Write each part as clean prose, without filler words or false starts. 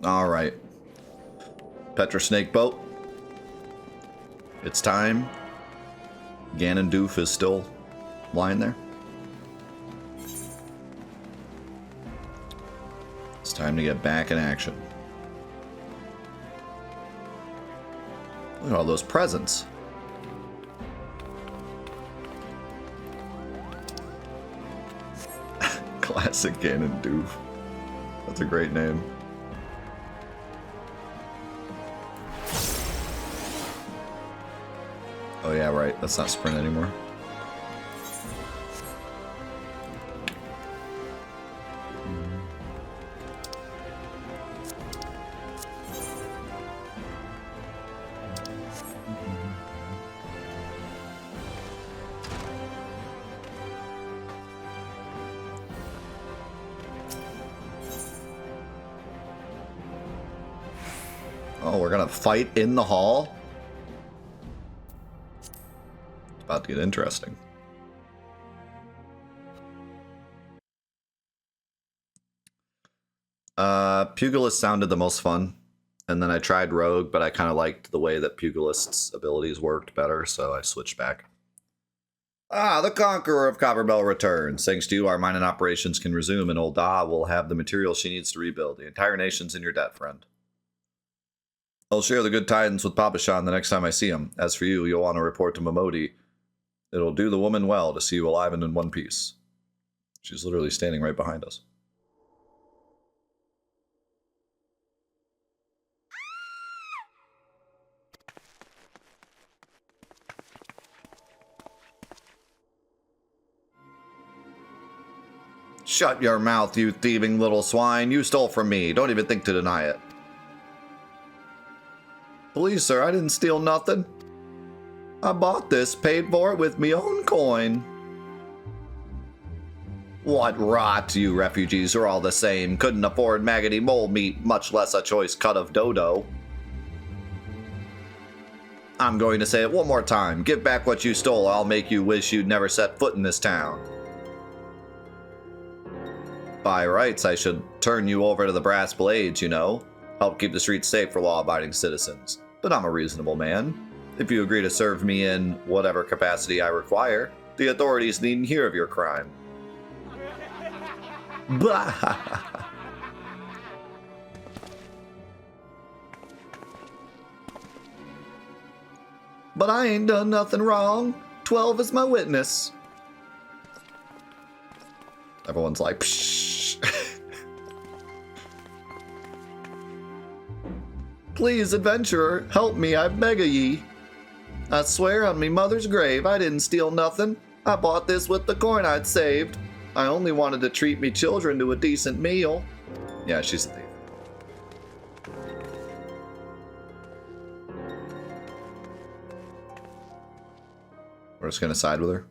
Alright. Petra Snake Boat. It's time. Ganondorf is still lying there. It's time to get back in action. Look at all those presents. Classic Ganondorf. That's a great name. Oh yeah, right. That's not sprint anymore. Oh, we're gonna fight in the hall? It's about to get interesting. Pugilist sounded the most fun. And then I tried Rogue, but I kind of liked the way that Pugilist's abilities worked better, so I switched back. Ah, the Conqueror of Copperbell returns. Thanks to you, our mining operations can resume, and old Da will have the materials she needs to rebuild. The entire nation's in your debt, friend. I'll share the good tidings with Papa Shan the next time I see him. As for you, you'll want to report to Momodi. It'll do the woman well to see you alive and in one piece. She's literally standing right behind us. Shut your mouth, you thieving little swine. You stole from me. Don't even think to deny it. Please, sir, I didn't steal nothing. I bought this, paid for it with me own coin. What rot, you refugees are all the same. Couldn't afford maggoty mole meat, much less a choice cut of dodo. I'm going to say it one more time. Give back what you stole, I'll make you wish you'd never set foot in this town. By rights, I should turn you over to the brass blades, you know. Help keep the streets safe for law-abiding citizens. But I'm a reasonable man. If you agree to serve me in whatever capacity I require, the authorities needn't hear of your crime. Bah! But I ain't done nothing wrong. 12 is my witness. Everyone's like, pshh. Please, adventurer, help me, I beg of ye. I swear on me mother's grave, I didn't steal nothing. I bought this with the coin I'd saved. I only wanted to treat me children to a decent meal. Yeah, she's a thief. We're just gonna side with her.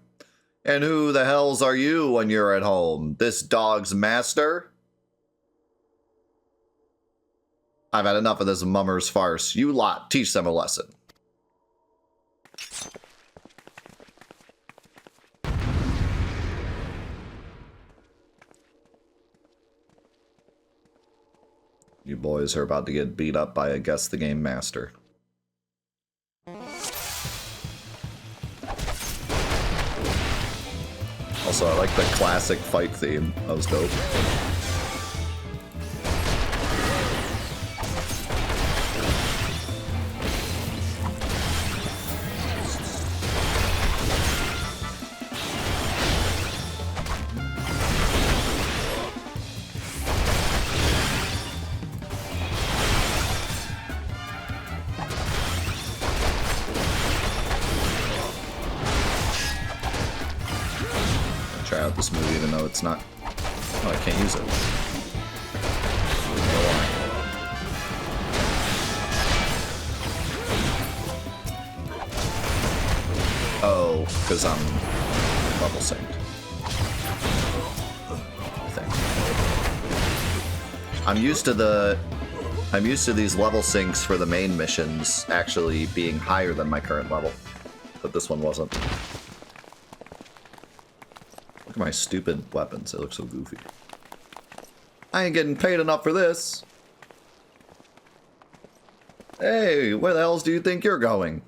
And who the hells are you when you're at home? This dog's master? I've had enough of this mummer's farce. You lot, teach them a lesson. You boys are about to get beat up by a guess the game master. Also, I like the classic fight theme. That was dope. This move, even though it's not. Oh, I can't use it. Oh, because I'm level synced. I'm used to these level syncs for the main missions actually being higher than my current level, but this one wasn't. Look at my stupid weapons. They look so goofy. I ain't getting paid enough for this. Hey, where the hells do you think you're going?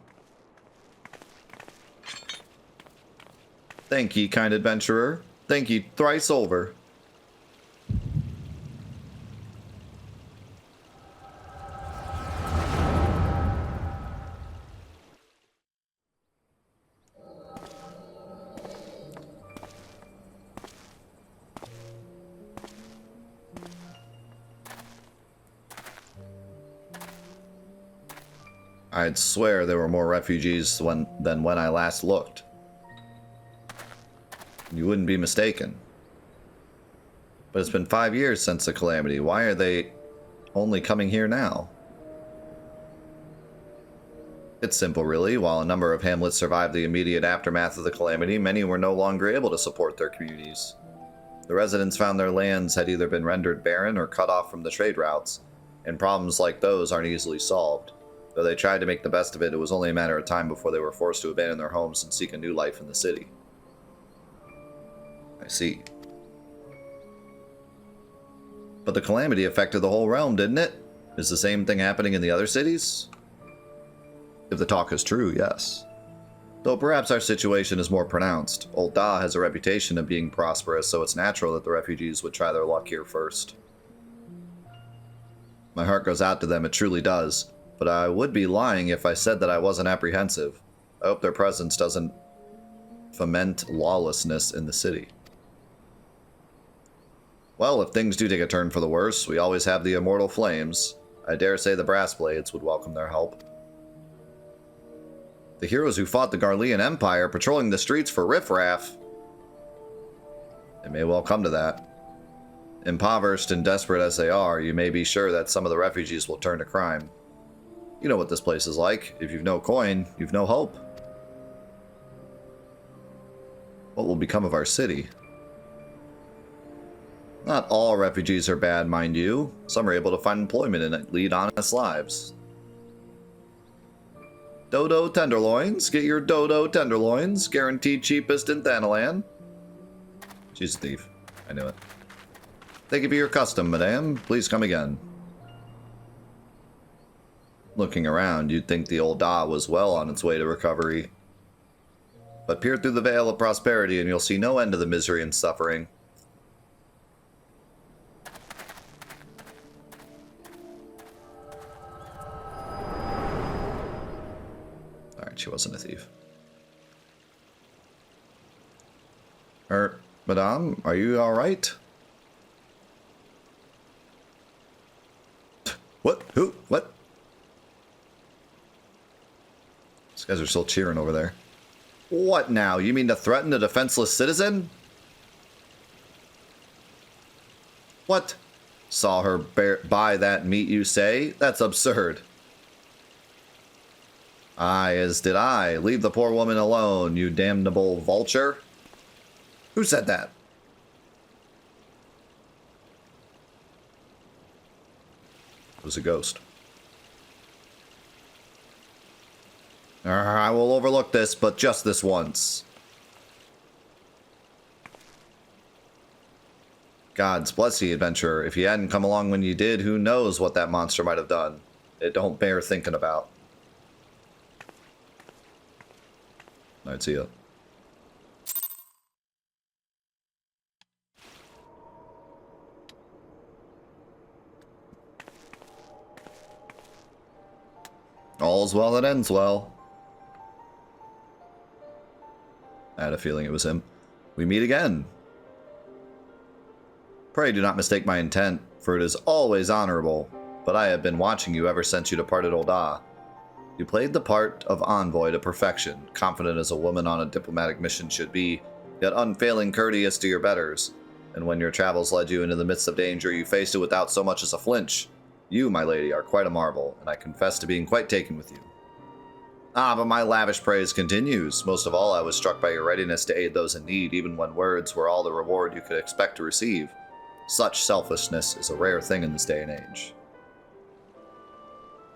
Thank ye, kind adventurer. Thank ye thrice over. I'd swear there were more refugees than when I last looked. You wouldn't be mistaken. But it's been 5 years since the calamity. Why are they only coming here now? It's simple, really. While a number of hamlets survived the immediate aftermath of the calamity, many were no longer able to support their communities. The residents found their lands had either been rendered barren or cut off from the trade routes, and problems like those aren't easily solved. Though they tried to make the best of it, it was only a matter of time before they were forced to abandon their homes and seek a new life in the city. I see. But the calamity affected the whole realm, didn't it? Is the same thing happening in the other cities? If the talk is true, yes. Though perhaps our situation is more pronounced. Old Da has a reputation of being prosperous, so it's natural that the refugees would try their luck here first. My heart goes out to them, it truly does. But I would be lying if I said that I wasn't apprehensive. I hope their presence doesn't foment lawlessness in the city. Well, if things do take a turn for the worse, we always have the immortal flames. I dare say the brass blades would welcome their help. The heroes who fought the Garlean Empire patrolling the streets for riffraff. It may well come to that. Impoverished and desperate as they are, you may be sure that some of the refugees will turn to crime. You know what this place is like. If you've no coin, you've no hope. What will become of our city? Not all refugees are bad, mind you. Some are able to find employment and lead honest lives. Dodo tenderloins. Get your Dodo tenderloins. Guaranteed cheapest in Thanalan. She's a thief. I knew it. Thank you for your custom, madame. Please come again. Looking around, you'd think the old Da was well on its way to recovery. But peer through the veil of prosperity and you'll see no end to the misery and suffering. Alright, she wasn't a thief. Madame, are you alright? What? Who? What? These guys are still cheering over there. What now? You mean to threaten a defenseless citizen? What? Saw her buy that meat, you say? That's absurd. Aye, as did I. Leave the poor woman alone, you damnable vulture. Who said that? It was a ghost. I will overlook this, but just this once. Gods bless ye, adventurer. If you hadn't come along when you did, who knows what that monster might have done. It don't bear thinking about. Alright, see ya. All's well that ends well. I had a feeling it was him. We meet again. Pray do not mistake my intent, for it is always honorable, but I have been watching you ever since you departed Old Da. You played the part of envoy to perfection, confident as a woman on a diplomatic mission should be, yet unfailing courteous to your betters, and when your travels led you into the midst of danger, you faced it without so much as a flinch. You, my lady, are quite a marvel, and I confess to being quite taken with you. Ah, but my lavish praise continues. Most of all, I was struck by your readiness to aid those in need, even when words were all the reward you could expect to receive. Such selfishness is a rare thing in this day and age.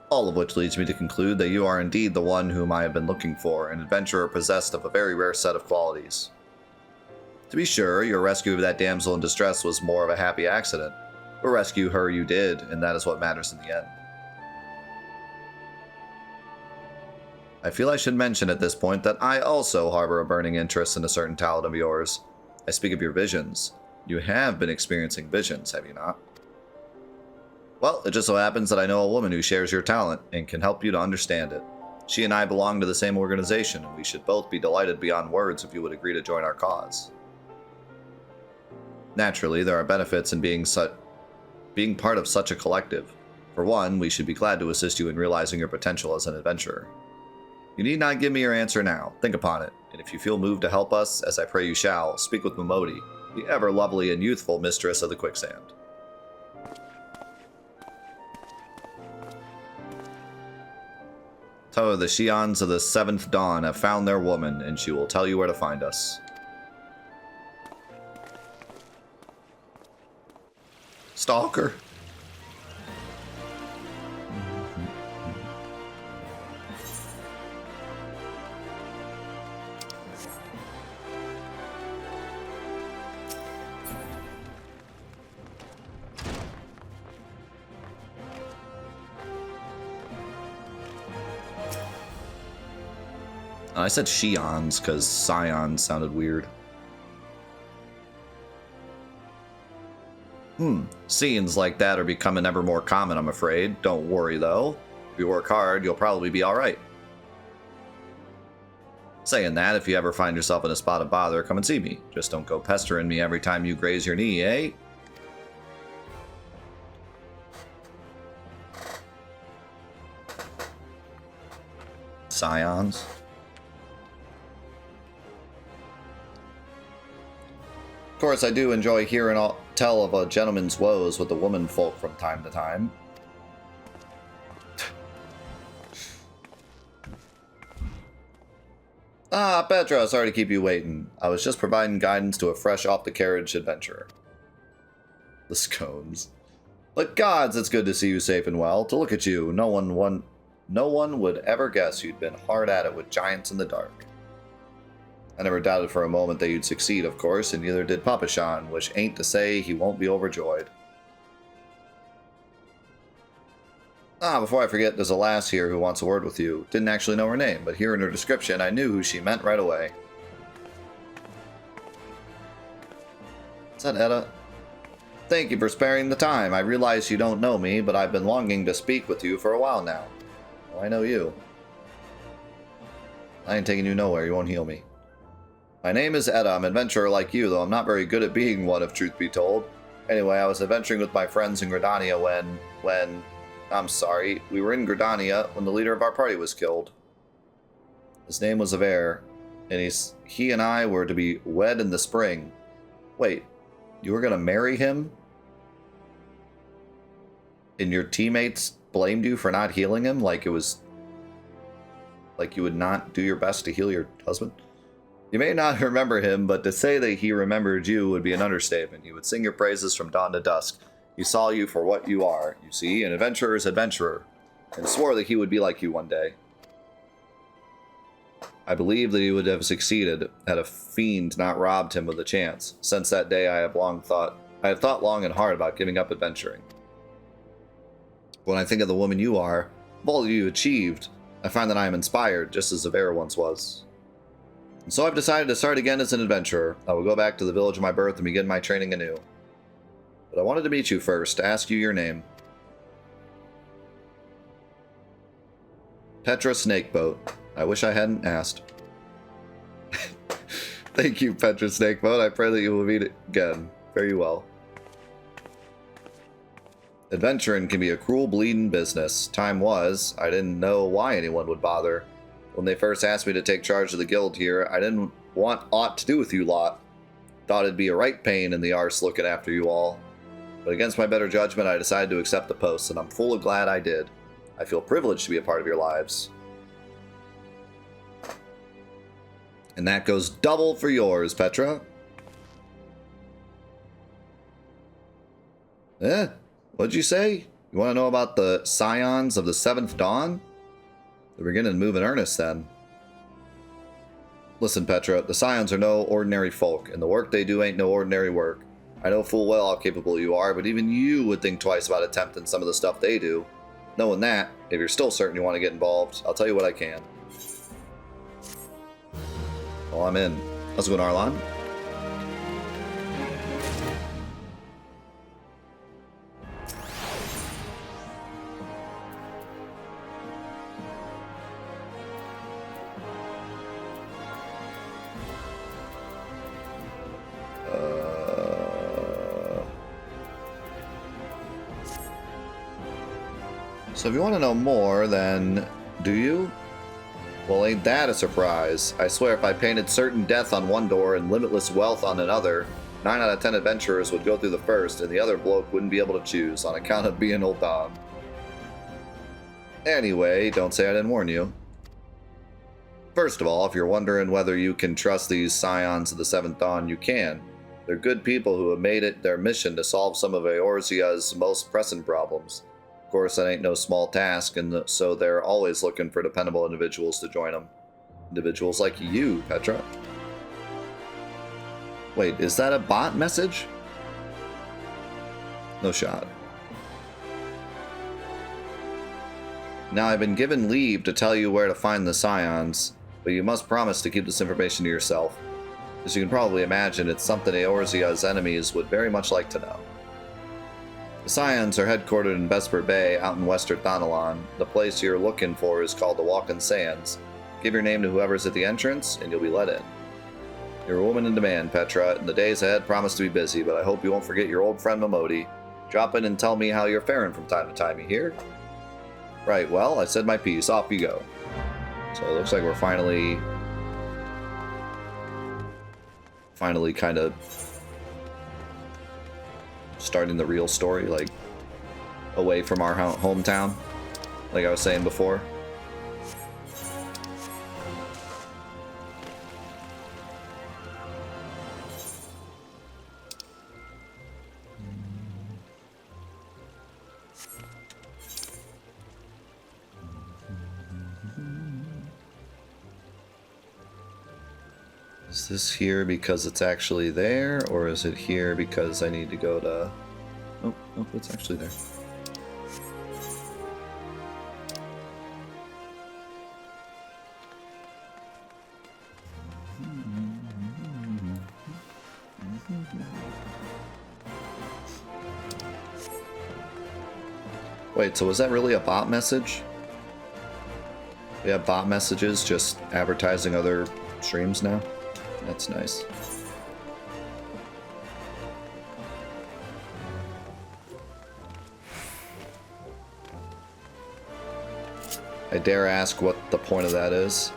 All of which leads me to conclude that you are indeed the one whom I have been looking for, an adventurer possessed of a very rare set of qualities. To be sure, your rescue of that damsel in distress was more of a happy accident, but rescue her you did, and that is what matters in the end. I feel I should mention at this point that I also harbor a burning interest in a certain talent of yours. I speak of your visions. You have been experiencing visions, have you not? Well, it just so happens that I know a woman who shares your talent and can help you to understand it. She and I belong to the same organization, and we should both be delighted beyond words if you would agree to join our cause. Naturally, there are benefits in being part of such a collective. For one, we should be glad to assist you in realizing your potential as an adventurer. You need not give me your answer now. Think upon it, and if you feel moved to help us, as I pray you shall, speak with Momodi, the ever lovely and youthful mistress of the quicksand. So the Xians of the 7th Dawn have found their woman, and she will tell you where to find us. Stalker. I said Xians because Scions sounded weird. Scenes like that are becoming ever more common, I'm afraid. Don't worry, though. If you work hard, you'll probably be alright. Saying that, if you ever find yourself in a spot of bother, come and see me. Just don't go pestering me every time you graze your knee, eh? Scions. Of course, I do enjoy hearing tell of a gentleman's woes with the woman folk from time to time. Ah, Petra, sorry to keep you waiting. I was just providing guidance to a fresh off-the-carriage adventurer. The scones. But gods, it's good to see you safe and well. To look at you, no one would ever guess you'd been hard at it with giants in the dark. I never doubted for a moment that you'd succeed, of course, and neither did Papa Shan, which ain't to say he won't be overjoyed. Before I forget, there's a lass here who wants a word with you. Didn't actually know her name, but hearing her description, I knew who she meant right away. Is that Edda? Thank you for sparing the time. I realize you don't know me, but I've been longing to speak with you for a while now. Well, I know you. I ain't taking you nowhere. You won't heal me. My name is Edda. I'm an adventurer like you, though I'm not very good at being one, if truth be told. Anyway, I was adventuring with my friends in Gridania when... I'm sorry, we were in Gridania when the leader of our party was killed. His name was Aver, and he and I were to be wed in the spring. Wait, you were gonna marry him? And your teammates blamed you for not healing him? Like you would not do your best to heal your husband? You may not remember him, but to say that he remembered you would be an understatement. He would sing your praises from dawn to dusk. He saw you for what you are, you see, an adventurer's adventurer, and swore that he would be like you one day. I believe that he would have succeeded had a fiend not robbed him of the chance. Since that day I have thought long and hard about giving up adventuring. When I think of the woman you are, of all you achieved, I find that I am inspired, just as Zavera once was. And so I've decided to start again as an adventurer. I will go back to the village of my birth and begin my training anew. But I wanted to meet you first, to ask you your name. Petra Snakeboat. I wish I hadn't asked. Thank you, Petra Snakeboat. I pray that you will meet again. Fare you well. Adventuring can be a cruel, bleeding business. Time was, I didn't know why anyone would bother. When they first asked me to take charge of the guild here, I didn't want aught to do with you lot. Thought it'd be a right pain in the arse looking after you all. But against my better judgment, I decided to accept the post, and I'm full of glad I did. I feel privileged to be a part of your lives. And that goes double for yours, Petra. What'd you say? You want to know about the Scions of the 7th Dawn? We're beginning to move in earnest, then. Listen, Petra, the Scions are no ordinary folk, and the work they do ain't no ordinary work. I know full well how capable you are, but even you would think twice about attempting some of the stuff they do. Knowing that, if you're still certain you want to get involved, I'll tell you what I can. Well, I'm in. How's it going, Arlon? So if you want to know more, then do you? Well, ain't that a surprise? I swear if I painted certain death on one door and limitless wealth on another, 9 out of 10 adventurers would go through the first, and the other bloke wouldn't be able to choose on account of being old dog. Anyway, don't say I didn't warn you. First of all, if you're wondering whether you can trust these scions of the Seventh Dawn, you can. They're good people who have made it their mission to solve some of Eorzea's most pressing problems. Of course, that ain't no small task, and so they're always looking for dependable individuals to join them. Individuals like you, Petra. Wait, is that a bot message? No shot. Now, I've been given leave to tell you where to find the scions, but you must promise to keep this information to yourself. As you can probably imagine, it's something Eorzea's enemies would very much like to know. The Scions are headquartered in Vesper Bay, out in Western Thanalan. The place you're looking for is called the Walking Sands. Give your name to whoever's at the entrance, and you'll be let in. You're a woman in demand, Petra, and the days ahead promise to be busy, but I hope you won't forget your old friend Momodi. Drop in and tell me how you're faring from time to time, you hear? Right, well, I said my piece. Off you go. So it looks like we're finally kind of starting the real story, like away from our hometown, like I was saying before. Is this here because it's actually there, or is it here because I need to go to... Oh, oh, it's actually there. Wait, so was that really a bot message? We have bot messages just advertising other streams now? That's nice. I dare ask what the point of that is.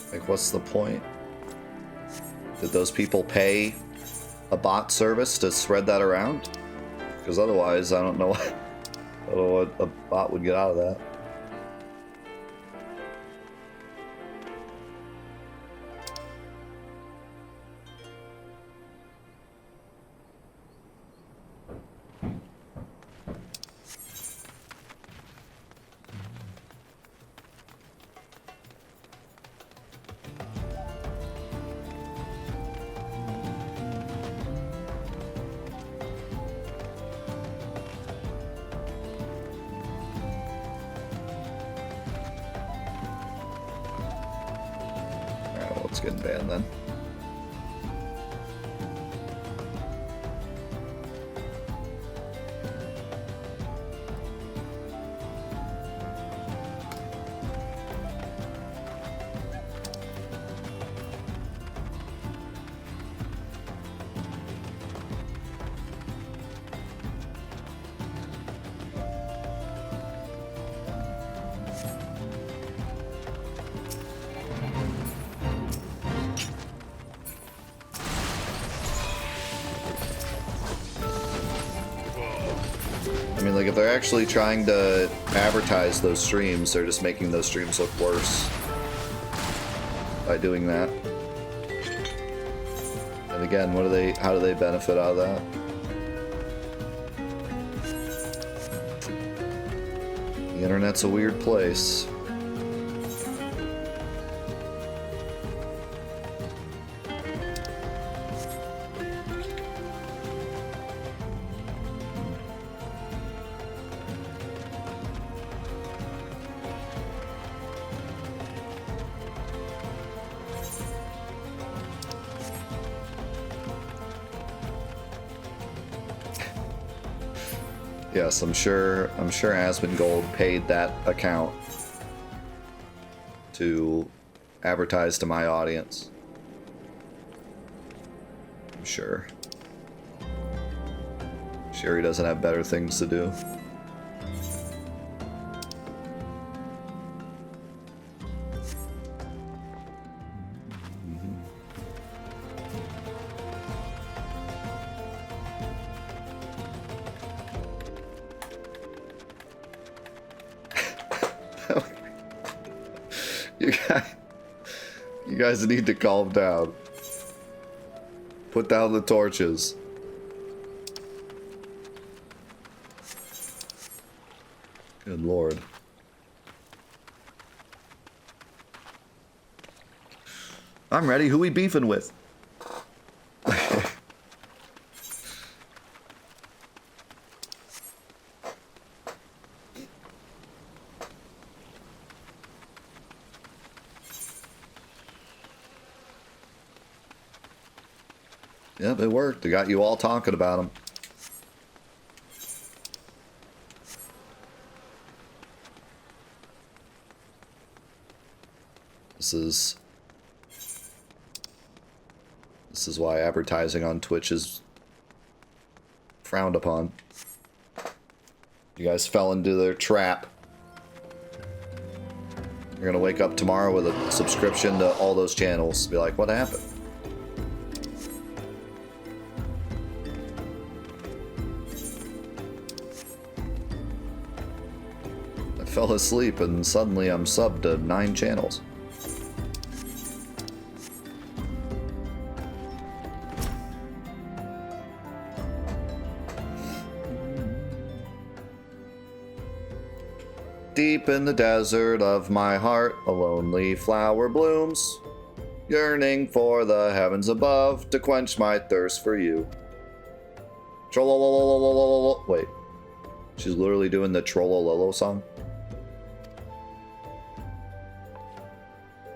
Like, what's the point? Did those people pay a bot service to spread that around? Because otherwise, I don't know what a bot would get out of that. It's getting banned then. I mean, like, if they're actually trying to advertise those streams, they're just making those streams look worse by doing that. And again, how do they benefit out of that? Internet's a weird place. Yes, I'm sure Asmongold paid that account to advertise to my audience. I'm sure. Sure he doesn't have better things to do. You guys need to calm down. Put down the torches. Good lord. I'm ready. Who we beefing with? Yep, it worked. It got you all talking about him. This is why advertising on Twitch is frowned upon. You guys fell into their trap. You're gonna wake up tomorrow with a subscription to all those channels. Be like, what happened? Fell asleep and suddenly I'm subbed to 9 channels. Deep in the desert of my heart, a lonely flower blooms, yearning for the heavens above to quench my thirst for you. Trollololololololol. Wait, she's literally doing the Trollololo song?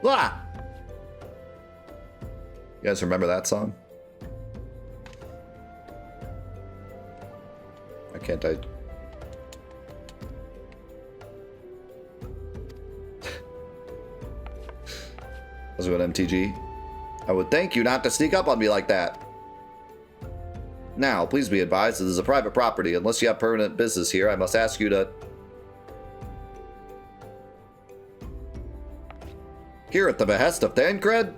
Ah! You guys remember that song? I can't type. Let's go to MTG. I would thank you not to sneak up on me like that. Now, please be advised that this is a private property. Unless you have permanent business here, I must ask you to... Here at the behest of Thancred?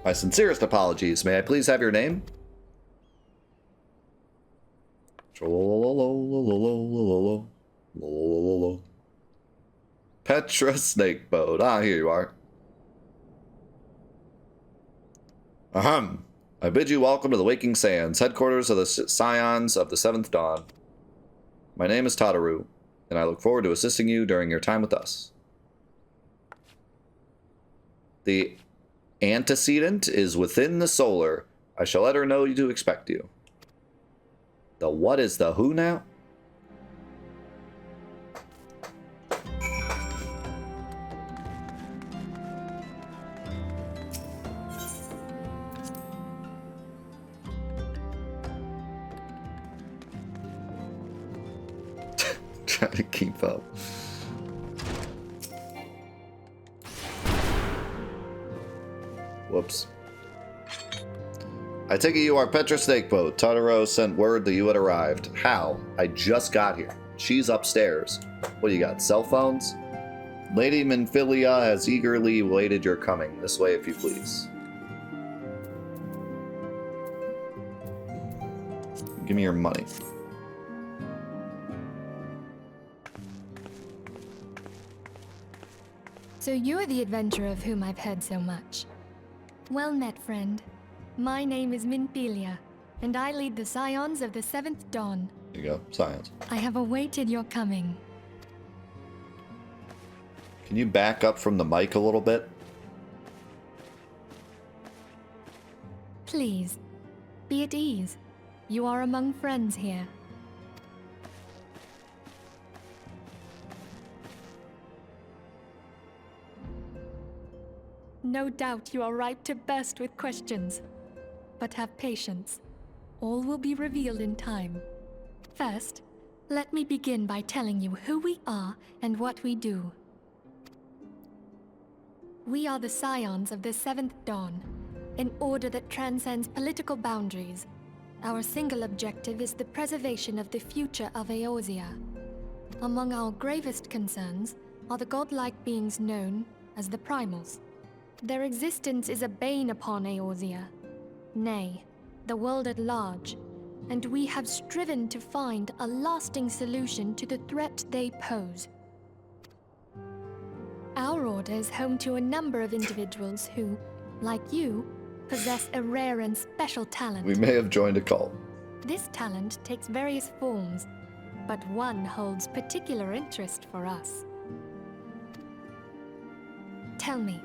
My sincerest apologies. May I please have your name? Petra Snakeboat. Ah, here you are. Ahem. I bid you welcome to the Waking Sands, headquarters of the Scions of the Seventh Dawn. My name is Tataru, and I look forward to assisting you during your time with us. The antecedent is within the solar. I shall let her know to expect you. The what is the who now? Trying to keep up. Whoops. I take it you are Petra Snakeboat. Totoro sent word that you had arrived. How? I just got here. She's upstairs. What do you got, cell phones? Lady Minfilia has eagerly awaited your coming. This way, if you please. Give me your money. So you're the adventurer of whom I've heard so much. Well met, friend. My name is Minfilia, and I lead the Scions of the Seventh Dawn. There you go. Science. I have awaited your coming. Can you back up from the mic a little bit? Please, be at ease. You are among friends here. No doubt you are ripe to burst with questions. But have patience. All will be revealed in time. First, let me begin by telling you who we are and what we do. We are the scions of the Seventh Dawn, an order that transcends political boundaries. Our single objective is the preservation of the future of Eorzea. Among our gravest concerns are the godlike beings known as the Primals. Their existence is a bane upon Eorzea, nay, the world at large, and we have striven to find a lasting solution to the threat they pose. Our order is home to a number of individuals who, like you, possess a rare and special talent. We may have joined a cult. This talent takes various forms, but one holds particular interest for us. Tell me,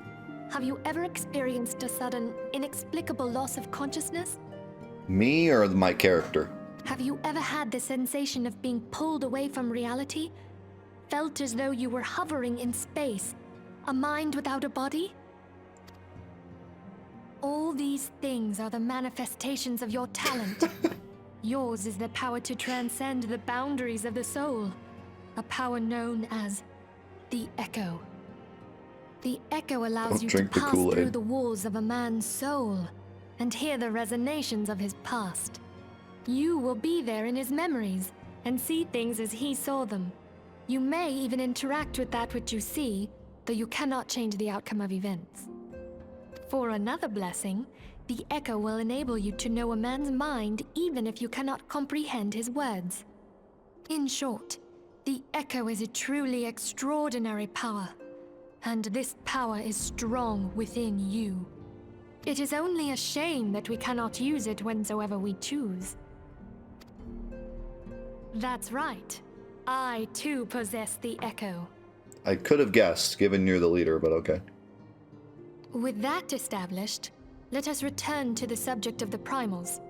have you ever experienced a sudden, inexplicable loss of consciousness? Me or my character? Have you ever had the sensation of being pulled away from reality? Felt as though you were hovering in space, a mind without a body? All these things are the manifestations of your talent. Yours is the power to transcend the boundaries of the soul, a power known as the Echo. The Echo allows you to pass through the walls of a man's soul and hear the resonations of his past. You will be there in his memories and see things as he saw them. You may even interact with that which you see, though you cannot change the outcome of events. For another blessing, the Echo will enable you to know a man's mind even if you cannot comprehend his words. In short, the Echo is a truly extraordinary power, and this power is strong within you. It is only a shame that we cannot use it whensoever we choose. That's right. I too possess the Echo. I could have guessed, given you're the leader, but okay. With that established, let us return to the subject of the Primals.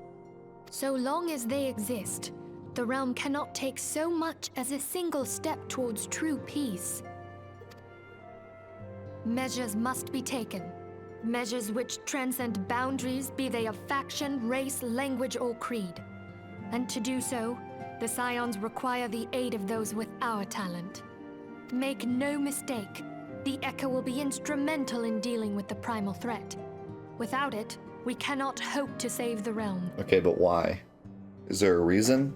So long as they exist, the realm cannot take so much as a single step towards true peace. Measures must be taken. Measures which transcend boundaries, be they of faction, race, language, or creed. And to do so, the Scions require the aid of those with our talent. Make no mistake, the Echo will be instrumental in dealing with the primal threat. Without it, we cannot hope to save the realm. Okay, but why? Is there a reason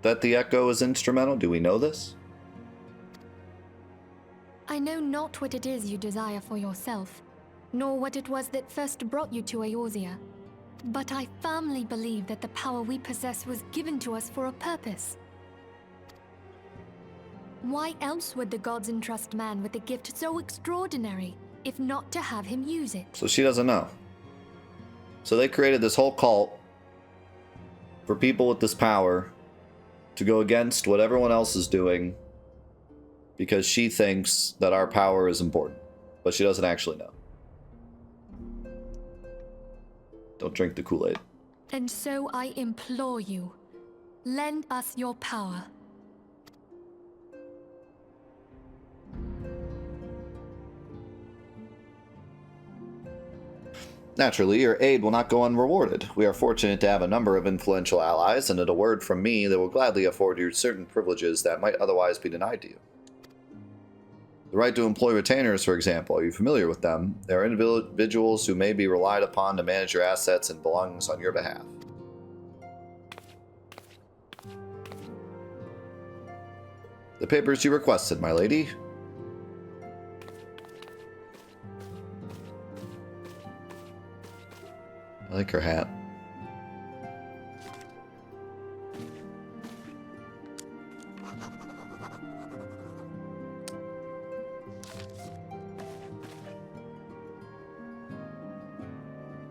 that the Echo is instrumental? Do we know this? I know not what it is you desire for yourself, nor what it was that first brought you to Eorzea. But I firmly believe that the power we possess was given to us for a purpose. Why else would the gods entrust man with a gift so extraordinary, if not to have him use it? So she doesn't know. So they created this whole cult for people with this power to go against what everyone else is doing because she thinks that our power is important, but she doesn't actually know. Don't drink the Kool-Aid. And so I implore you, lend us your power. Naturally, your aid will not go unrewarded. We are fortunate to have a number of influential allies, and at a word from me, they will gladly afford you certain privileges that might otherwise be denied to you. The right to employ retainers, for example, are you familiar with them? They are individuals who may be relied upon to manage your assets and belongings on your behalf. The papers you requested, my lady. I like her hat.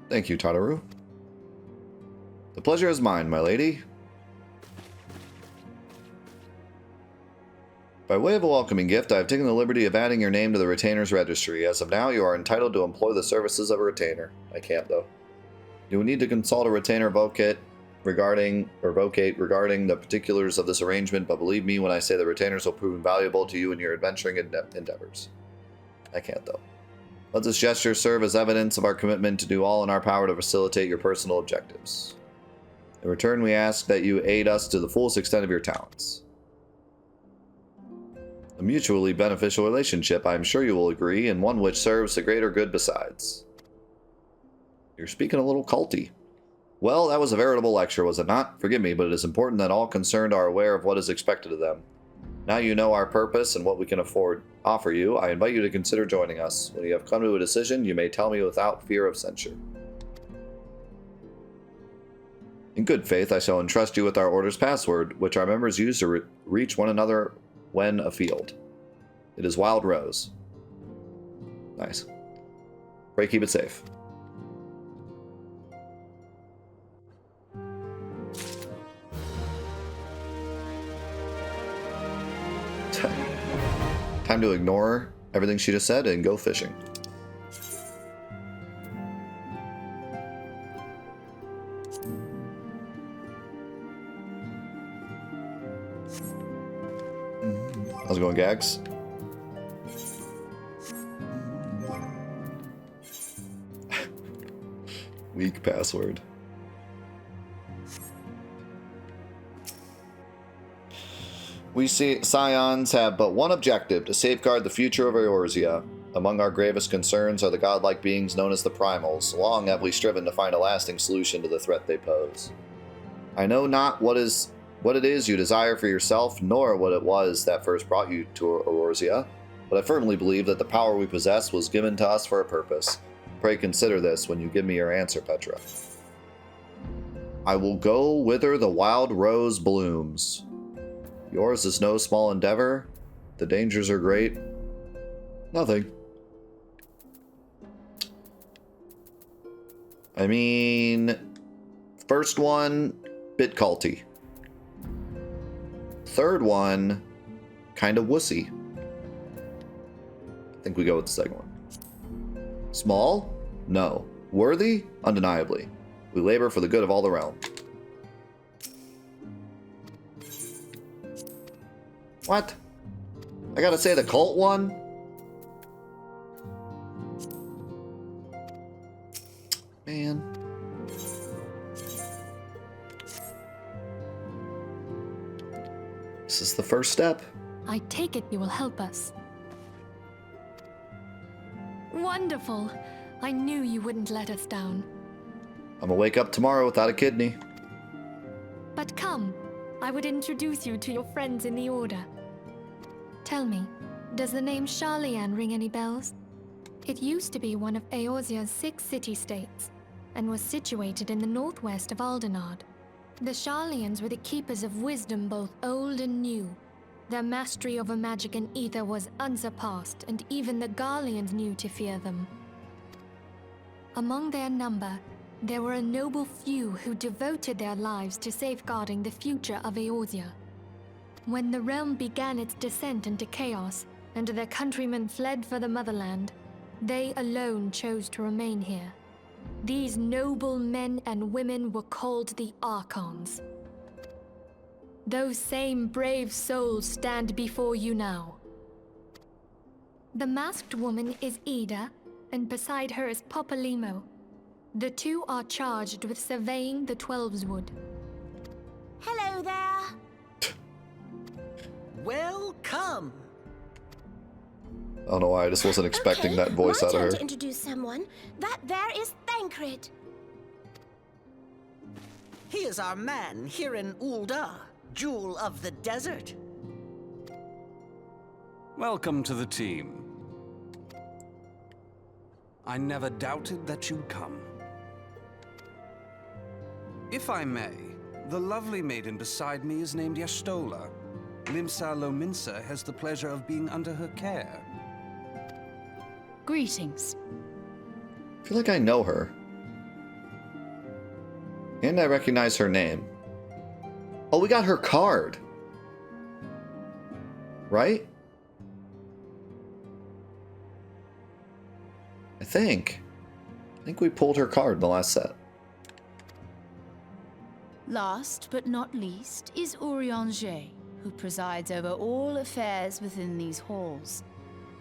Thank you, Tataru. The pleasure is mine, my lady. By way of a welcoming gift, I have taken the liberty of adding your name to the retainer's registry. As of now, you are entitled to employ the services of a retainer. I can't, though. You will need to consult a retainer vocate regarding the particulars of this arrangement, but believe me when I say the retainers will prove invaluable to you in your adventuring endeavors. I can't, though. Let this gesture serve as evidence of our commitment to do all in our power to facilitate your personal objectives. In return, we ask that you aid us to the fullest extent of your talents. A mutually beneficial relationship, I am sure you will agree, and one which serves the greater good besides. You're speaking a little culty. Well, that was a veritable lecture, was it not? Forgive me, but it is important that all concerned are aware of what is expected of them. Now you know our purpose and what we can offer you. I invite you to consider joining us. When you have come to a decision, you may tell me without fear of censure. In good faith, I shall entrust you with our order's password, which our members use to reach one another when afield. It is Wild Rose. Nice. Pray keep it safe. Time to ignore everything she just said and go fishing. How's it going, Gags? Weak password. We Scions have but one objective, to safeguard the future of Eorzea. Among our gravest concerns are the godlike beings known as the Primals. Long have we striven to find a lasting solution to the threat they pose. I know not what it is you desire for yourself, nor what it was that first brought you to Eorzea, but I firmly believe that the power we possess was given to us for a purpose. Pray consider this when you give me your answer, Petra. I will go whither the wild rose blooms. Yours is no small endeavor. The dangers are great. Nothing. I mean, first one, bit culty. Third one, kind of wussy. I think we go with the second one. Small? No. Worthy? Undeniably. We labor for the good of all the realm. What? I gotta say the cult one? Man. This is the first step. I take it you will help us. Wonderful. I knew you wouldn't let us down. I'm gonna wake up tomorrow without a kidney. But come, I would introduce you to your friends in the Order. Tell me, does the name Sharlayan ring any bells? It used to be one of Eorzea's 6 city-states, and was situated in the northwest of Aldenard. The Sharlayans were the keepers of wisdom both old and new. Their mastery over magic and ether was unsurpassed, and even the Garleans knew to fear them. Among their number, there were a noble few who devoted their lives to safeguarding the future of Eorzea. When the realm began its descent into chaos, and their countrymen fled for the motherland, they alone chose to remain here. These noble men and women were called the Archons. Those same brave souls stand before you now. The masked woman is Ida, and beside her is Popalimo. The two are charged with surveying the Twelveswood. Hello there. Welcome. I don't know why, I just wasn't expecting that voice out of her. My turn to introduce someone. That there is Thancred. He is our man here in Ul'dah, Jewel of the Desert. Welcome to the team. I never doubted that you'd come. If I may, the lovely maiden beside me is named Y'shtola. Limsa Lominsa has the pleasure of being under her care. Greetings. I feel like I know her. And I recognize her name. Oh, we got her card. Right? think we pulled her card in the last set. Last but not least is Urianger, who presides over all affairs within these halls.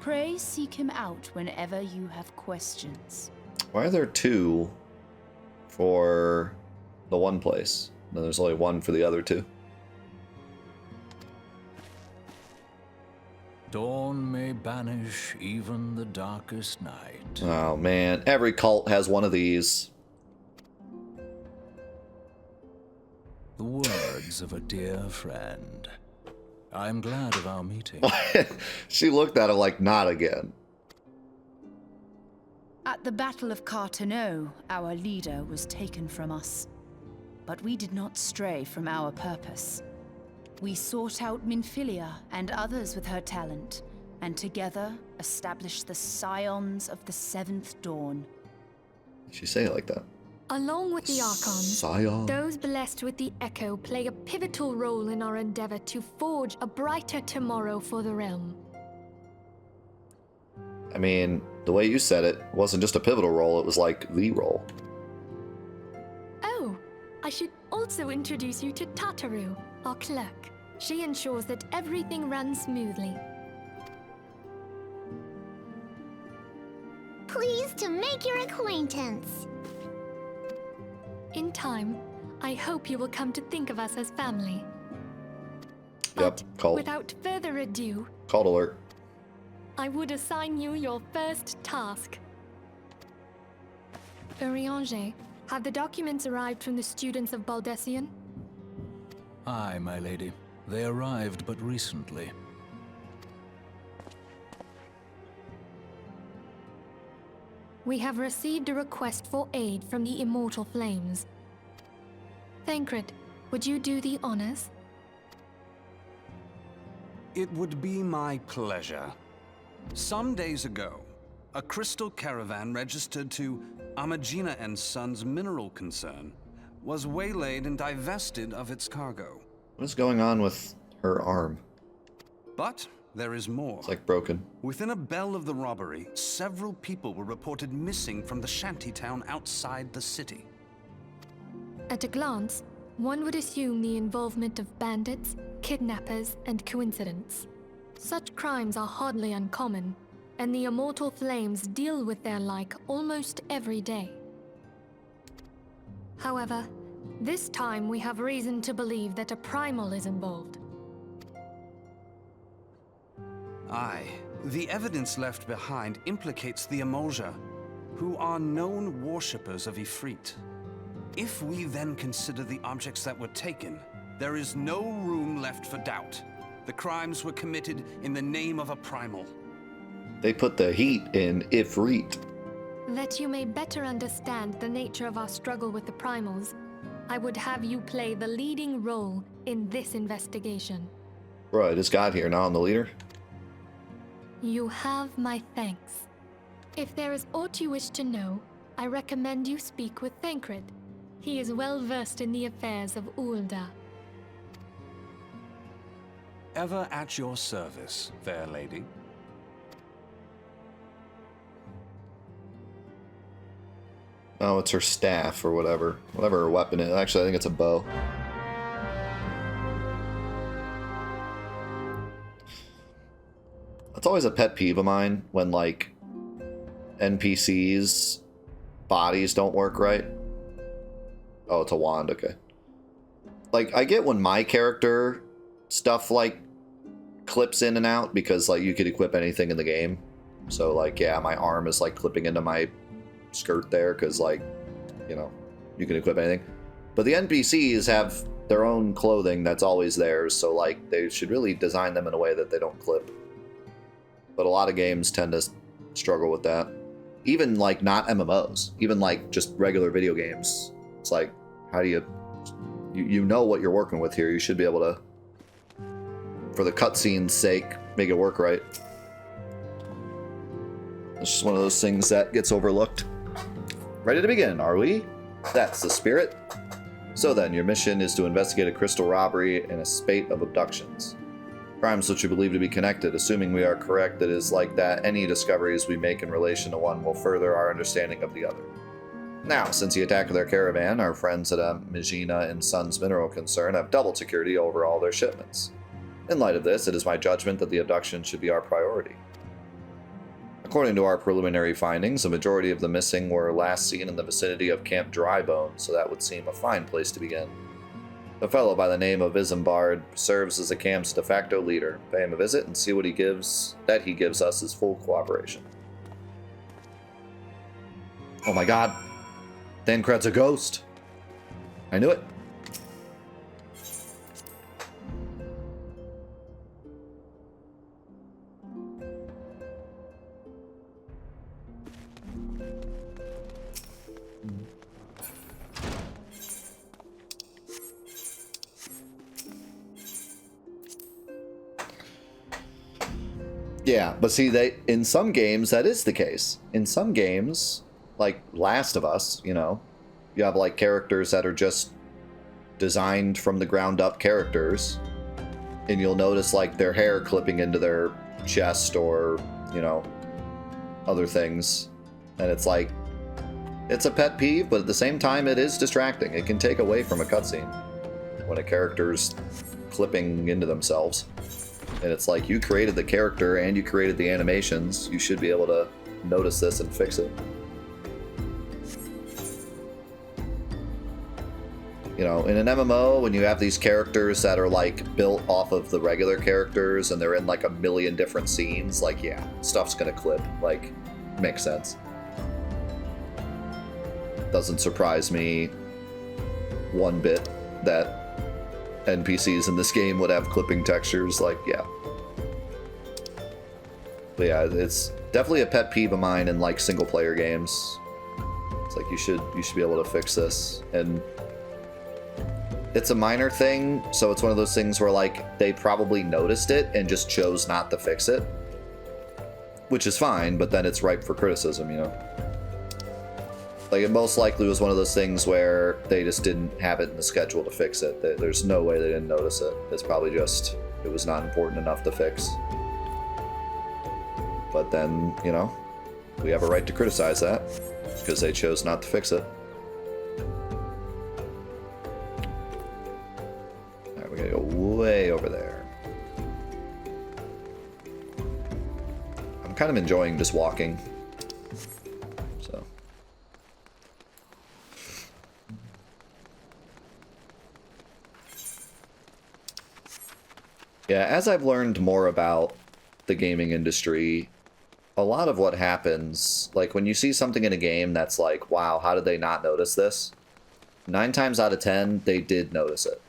Pray seek him out whenever you have questions. Why are there two for the one place? And there's only one for the other two. Dawn may banish even the darkest night. Oh man, every cult has one of these. The words of a dear friend. I am glad of our meeting. She looked at him like, not again. At the Battle of Carteneau, our leader was taken from us. But we did not stray from our purpose. We sought out Minfilia and others with her talent, and together established the Scions of the Seventh Dawn. She say it like that. Along with the Archons, Scion. those blessed with the Echo play a pivotal role in our endeavor to forge a brighter tomorrow for the realm. I mean, the way you said it wasn't just a pivotal role, it was like the role. Oh, I should also introduce you to Tataru, our clerk. She ensures that everything runs smoothly. Pleased to make your acquaintance. In time, I hope you will come to think of us as family. Yep, But cult. without further ado, Cult alert. I would assign you your first task. Urianger, have the documents arrived from the students of Baldessian? Aye, my lady. They arrived but recently. We have received a request for aid from the Immortal Flames. Thancred, would you do the honors? It would be my pleasure. Some days ago, a crystal caravan registered to Amagina and Sons mineral concern was waylaid and divested of its cargo. What is going on with her arm? But there is more. It's like broken. Within a bell of the robbery, several people were reported missing from the shantytown outside the city. At a glance, one would assume the involvement of bandits, kidnappers, and coincidence. Such crimes are hardly uncommon, and the Immortal Flames deal with their like almost every day. However, this time we have reason to believe that a primal is involved. Aye, the evidence left behind implicates the Emoja, who are known worshippers of Ifrit. If we then consider the objects that were taken, there is no room left for doubt. The crimes were committed in the name of a primal. They put the heat in Ifrit. That you may better understand the nature of our struggle with the primals, I would have you play the leading role in this investigation. Bro, I just got here, now I'm the leader. You have my thanks. If there is aught you wish to know, I recommend you speak with Thancred. He is well versed in the affairs of Ulda. Ever at your service, fair lady. Oh, it's her staff or whatever. Whatever her weapon is. Actually, I think it's a bow. That's always a pet peeve of mine when, like, NPCs' bodies don't work right. Oh, it's a wand, okay. Like, I get when my character stuff, like, clips in and out because, like, you could equip anything in the game. So, like, yeah, my arm is, like, clipping into my skirt there because, like, you know, you can equip anything. But the NPCs have their own clothing that's always theirs, so, like, they should really design them in a way that they don't clip. But a lot of games tend to struggle with that. Even, like, not MMOs. Even, like, just regular video games. It's like, how do you know what you're working with here. You should be able to, for the cutscene's sake, make it work right. It's just one of those things that gets overlooked. Ready to begin, are we? That's the spirit. So then, your mission is to investigate a crystal robbery and a spate of abductions. crimes which we believe to be connected. Assuming we are correct, it is like that any discoveries we make in relation to one will further our understanding of the other. Now, since the attack of their caravan, our friends at Magina and Sons Mineral Concern have double security over all their shipments. In light of this, it is my judgment that the abduction should be our priority. According to our preliminary findings, a majority of the missing were last seen in the vicinity of Camp Drybone, so that would seem a fine place to begin. A fellow by the name of Isambard serves as the camp's de facto leader. Pay him a visit and see what he gives us his full cooperation. Oh my god. Thancred's a ghost. I knew it. Yeah, but see, in some games that is the case. In some games, like Last of Us, you know, you have like characters that are just designed from the ground up characters, and you'll notice like their hair clipping into their chest or, you know, other things, and it's like, it's a pet peeve, but at the same time it is distracting. It can take away from a cutscene when a character's clipping into themselves. And it's like, you created the character and you created the animations. You should be able to notice this and fix it. You know, in an MMO, when you have these characters that are like built off of the regular characters and they're in like a million different scenes, like, yeah, stuff's gonna clip. Like, makes sense. Doesn't surprise me one bit that NPCs in this game would have clipping textures, like, yeah. But yeah, it's definitely a pet peeve of mine in like single player games. It's like, you should be able to fix this. And it's a minor thing, so it's one of those things where like they probably noticed it and just chose not to fix it, which is fine, but then it's ripe for criticism, you know. Like, it most likely was one of those things where they just didn't have it in the schedule to fix it. There's no way they didn't notice it. It's probably just, it was not important enough to fix. But then, you know, we have a right to criticize that, because they chose not to fix it. Alright, we're gonna go way over there. I'm kind of enjoying just walking. Yeah, as I've learned more about the gaming industry, a lot of what happens, like when you see something in a game that's like, wow, how did they not notice this? 9 times out of 10, they did notice it.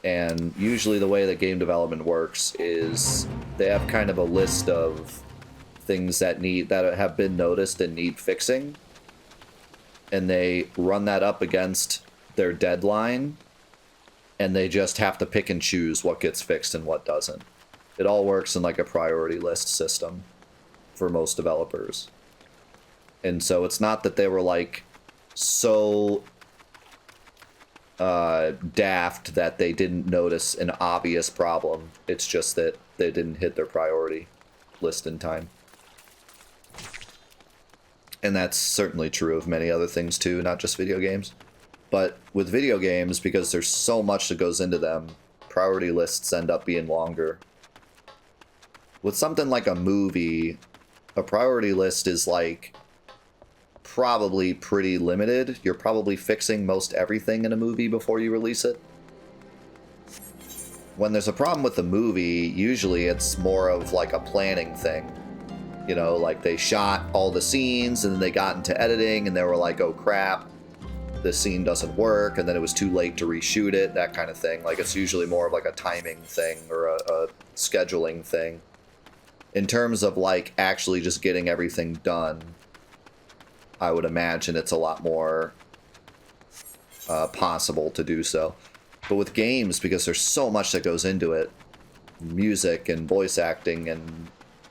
And usually the way that game development works is they have kind of a list of things that have been noticed and need fixing. And they run that up against their deadline. And they just have to pick and choose what gets fixed and what doesn't. It all works in like a priority list system for most developers. And so it's not that they were like so daft that they didn't notice an obvious problem. It's just that they didn't hit their priority list in time. And that's certainly true of many other things too, not just video games. But with video games, because there's so much that goes into them, priority lists end up being longer. With something like a movie, a priority list is like probably pretty limited. You're probably fixing most everything in a movie before you release it. When there's a problem with the movie, usually it's more of like a planning thing. You know, like they shot all the scenes and then they got into editing and they were like, oh crap, this scene doesn't work, and then it was too late to reshoot it, that kind of thing. Like, it's usually more of like a timing thing or a scheduling thing. In terms of like actually just getting everything done, I would imagine it's a lot more possible to do so. But with games, because there's so much that goes into it, music and voice acting and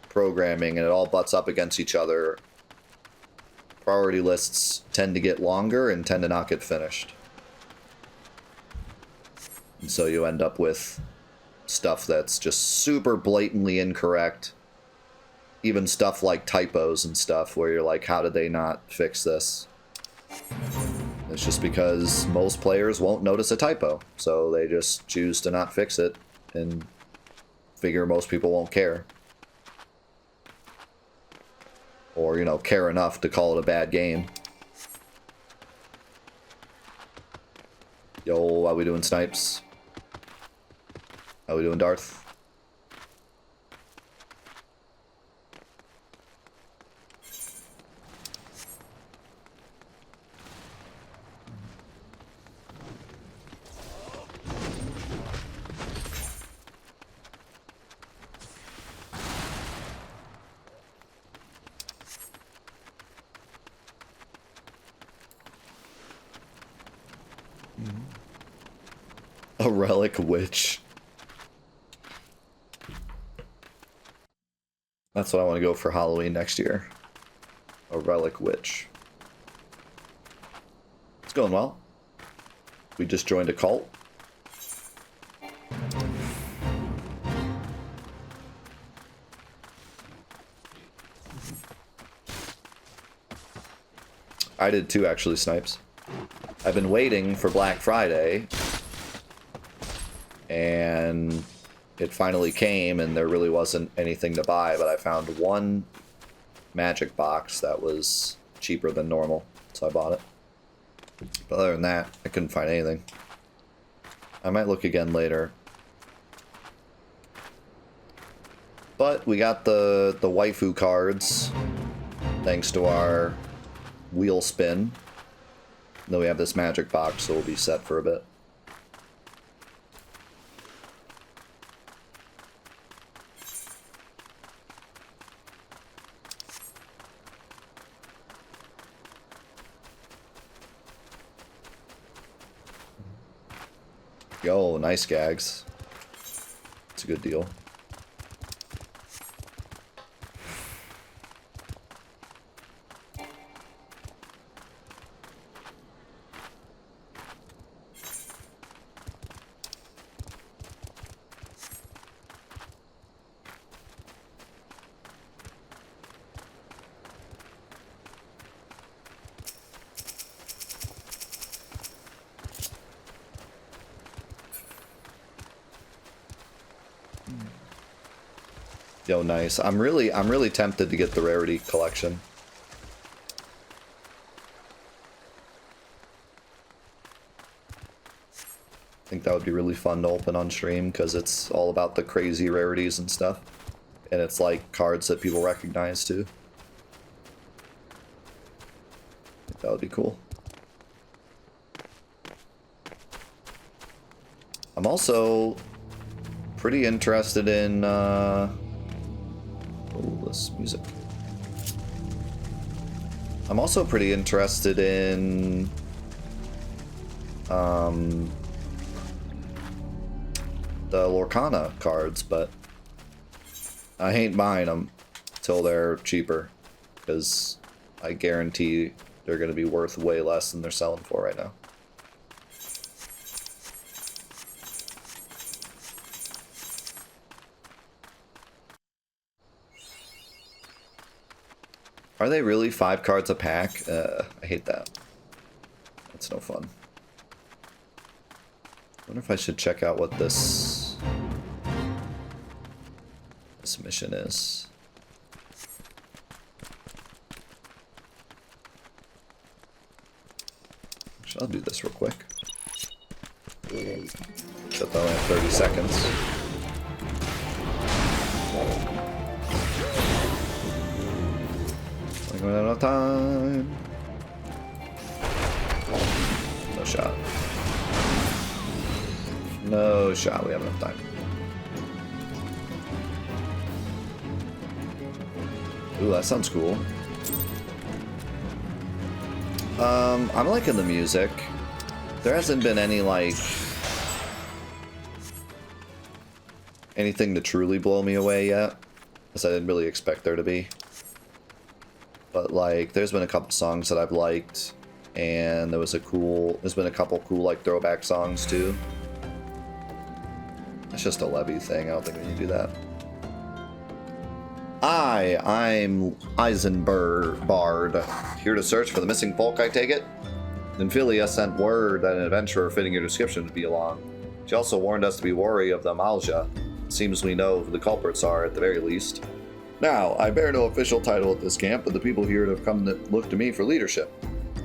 programming, and it all butts up against each other, priority lists tend to get longer and tend to not get finished. And so you end up with stuff that's just super blatantly incorrect. Even stuff like typos and stuff where you're like, how did they not fix this? It's just because most players won't notice a typo, so they just choose to not fix it and figure most people won't care. Or, you know, care enough to call it a bad game. Yo, how we doing, Snipes? How we doing, Darth? A relic witch. That's what I want to go for Halloween next year. A relic witch. It's going well. We just joined a cult. I did too, actually, Snipes. I've been waiting for Black Friday, and it finally came, and there really wasn't anything to buy, but I found one magic box that was cheaper than normal, so I bought it. But other than that, I couldn't find anything. I might look again later. But we got the waifu cards, thanks to our wheel spin. And then we have this magic box, so we'll be set for a bit. Yo, nice gags. It's a good deal. Yo, nice. I'm really tempted to get the rarity collection. I think that would be really fun to open on stream because it's all about the crazy rarities and stuff. And it's like cards that people recognize too. I think that would be cool. I'm also pretty interested in this music. I'm also pretty interested in the Lorcana cards, but I ain't buying them till they're cheaper, because I guarantee they're going to be worth way less than they're selling for right now. Are they really 5 cards a pack? I hate that. That's no fun. I wonder if I should check out what this mission is. Actually, I'll do this real quick. Except I only have 30 seconds. We don't have enough time. No shot. No shot. We have enough time. Ooh, that sounds cool. I'm liking the music. There hasn't been any, like, anything to truly blow me away yet, because I didn't really expect there to be. But, like, there's been a couple songs that I've liked, and there's been a couple cool, like, throwback songs, too. I It's just a levy thing. I don't think we need to do that. I'm Eisenberg Bard. Here to search for the missing folk, I take it? Nymphilia sent word that an adventurer fitting your description would be along. She also warned us to be wary of the Amalja. It seems we know who the culprits are, at the very least. Now, I bear no official title at this camp, but the people here have come to look to me for leadership.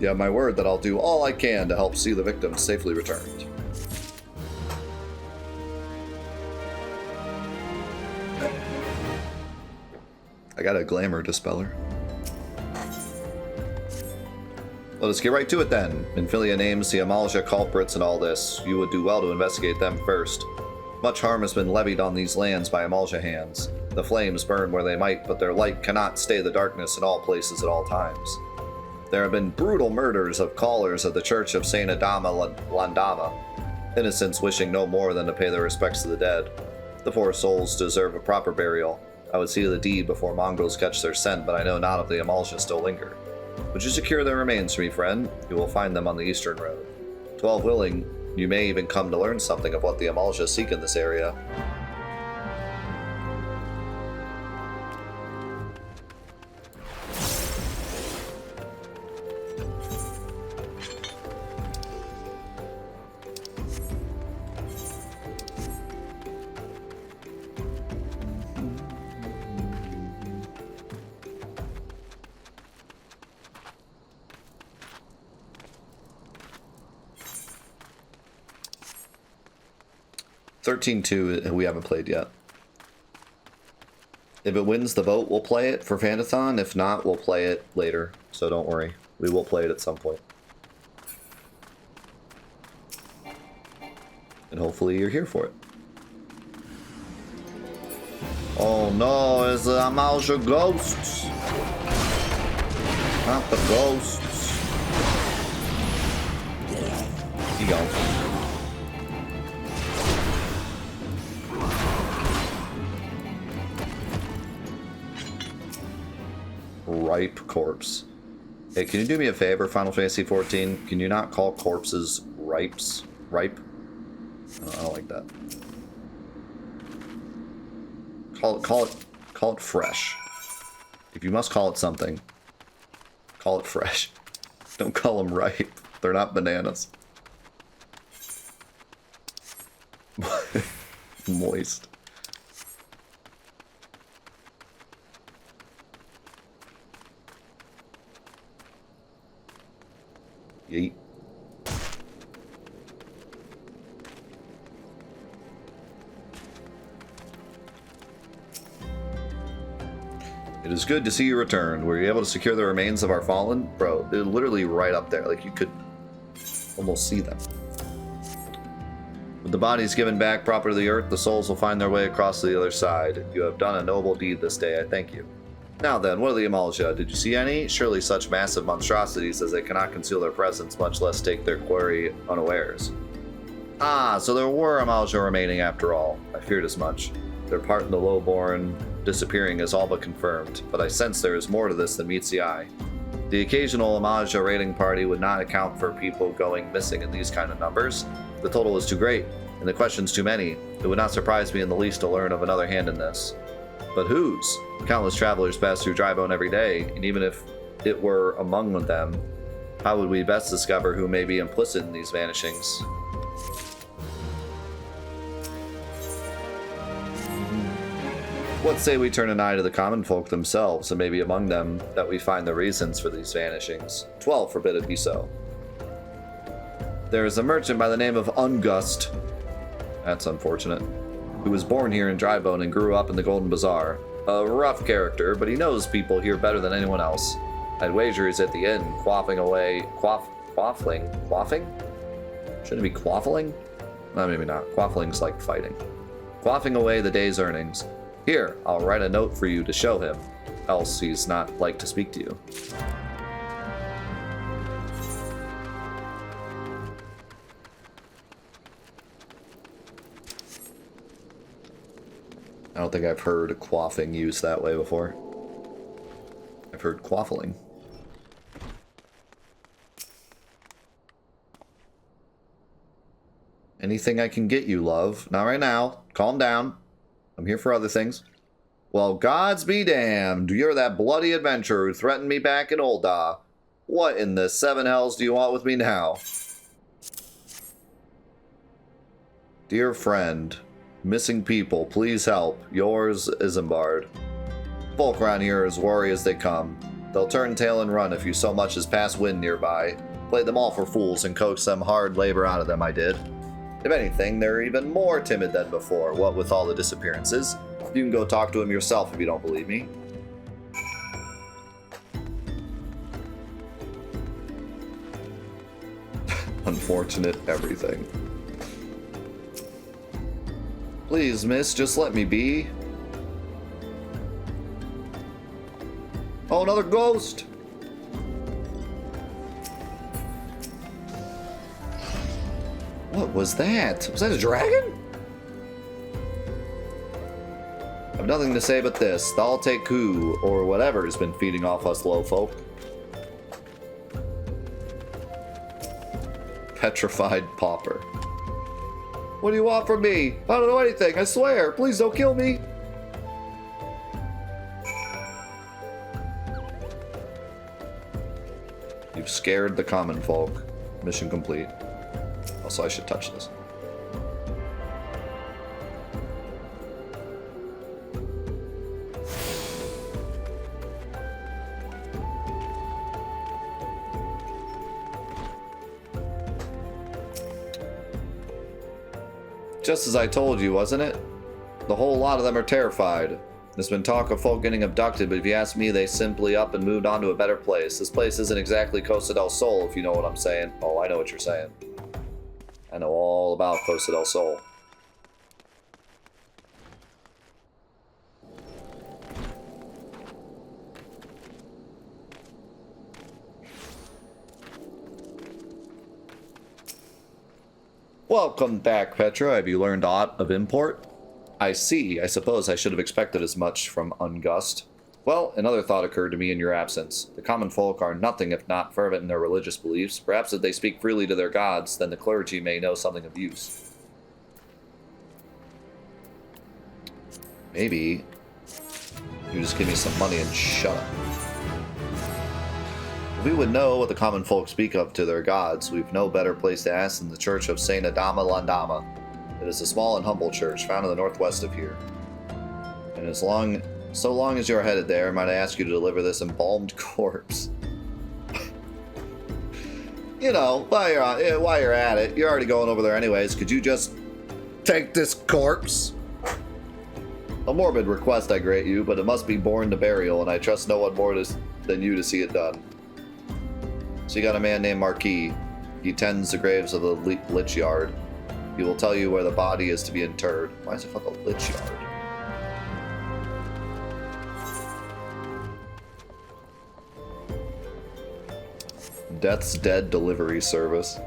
You have my word that I'll do all I can to help see the victims safely returned. I got a glamour dispeller. Let us get right to it then. Nymphilia names the Amalja culprits and all this. You would do well to investigate them first. Much harm has been levied on these lands by Amalja hands. The flames burn where they might, but their light cannot stay the darkness in all places at all times. There have been brutal murders of callers of the Church of Saint Adama Landama, innocents wishing no more than to pay their respects to the dead. The poor souls deserve a proper burial. I would see the deed before mongrels catch their scent, but I know not if the Amalja still linger. Would you secure their remains for me, friend? You will find them on the eastern road. 12 willing, you may even come to learn something of what the Amalja seek in this area. (13-2) we haven't played yet. If it wins the vote, we'll play it for Fantathon. If not, we'll play it later. So don't worry. We will play it at some point. And hopefully you're here for it. Oh no, it's the Amalja ghosts. Not the ghosts. You go. Ripe corpse. Hey, can you do me a favor, Final Fantasy XIV? Can you not call corpses ripes? Ripe? I don't like that. Call it fresh. If you must call it something, call it fresh. Don't call them ripe. They're not bananas. Moist. Yeet. It is good to see you return. Were you able to secure the remains of our fallen? Bro, they're literally right up there. Like, you could almost see them. With the bodies given back proper to the earth, the souls will find their way across to the other side. You have done a noble deed this day. I thank you. Now then, what are the Amalja? Did you see any? Surely such massive monstrosities as they cannot conceal their presence, much less take their quarry unawares. Ah, so there were Amalja remaining after all. I feared as much. Their part in the lowborn disappearing is all but confirmed, but I sense there is more to this than meets the eye. The occasional Amalja raiding party would not account for people going missing in these kind of numbers. The total is too great, and the questions too many. It would not surprise me in the least to learn of another hand in this. But whose? Countless travelers pass through Drybone every day, and even if it were among them, how would we best discover who may be implicit in these vanishings? What say we turn an eye to the common folk themselves, and maybe among them that we find the reasons for these vanishings. 12 forbid it be so. There is a merchant by the name of Ungust. That's unfortunate. Who was born here in Drybone and grew up in the Golden Bazaar. A rough character, but he knows people here better than anyone else. I'd wager he's at the inn, quaffing away... Quaffling? Shouldn't it be quaffling? No, maybe not. Quaffling's like fighting. Quaffing away the day's earnings. Here, I'll write a note for you to show him, else he's not like to speak to you. I don't think I've heard quaffing used that way before. I've heard quaffling. Anything I can get you, love. Not right now. Calm down. I'm here for other things. Well, gods be damned. You're that bloody adventurer who threatened me back in Ul'dah. What in the seven hells do you want with me now? Dear friend, missing people, please help. Yours, Isambard. Folk around here are as wary as they come. They'll turn tail and run if you so much as pass wind nearby. Played them all for fools and coaxed some hard labor out of them, I did. If anything, they're even more timid than before, what with all the disappearances. You can go talk to him yourself if you don't believe me. Unfortunate everything. Please, miss, just let me be. Oh, another ghost! What was that? Was that a dragon? I've nothing to say but this. Thou'll take coup, or whatever has been feeding off us low folk. Petrified pauper. What do you want from me? I don't know anything, I swear. Please don't kill me. You've scared the common folk. Mission complete. Also, I should touch this. Just as I told you, wasn't it? The whole lot of them are terrified. There's been talk of folk getting abducted, but if you ask me, they simply up and moved on to a better place. This place isn't exactly Costa del Sol, if you know what I'm saying. Oh, I know what you're saying. I know all about Costa del Sol. Welcome back, Petra. Have you learned aught of import? I see. I suppose I should have expected as much from Ungust. Well, another thought occurred to me in your absence. The common folk are nothing if not fervent in their religious beliefs. Perhaps if they speak freely to their gods, then the clergy may know something of use. Maybe you just give me some money and shut up. If we would know what the common folk speak of to their gods, we've no better place to ask than the church of Saint Adama Landama. It is a small and humble church found in the northwest of here. And so long as you are headed there, might I ask you to deliver this embalmed corpse? You know, while you're at it, you're already going over there anyways. Could you just take this corpse? A morbid request I grant you, but it must be borne to burial, and I trust no one more than you to see it done. So you got a man named Marquis. He tends the graves of the Lich Yard. He will tell you where the body is to be interred. Why is it called the Lich Yard? Death's Dead Delivery Service.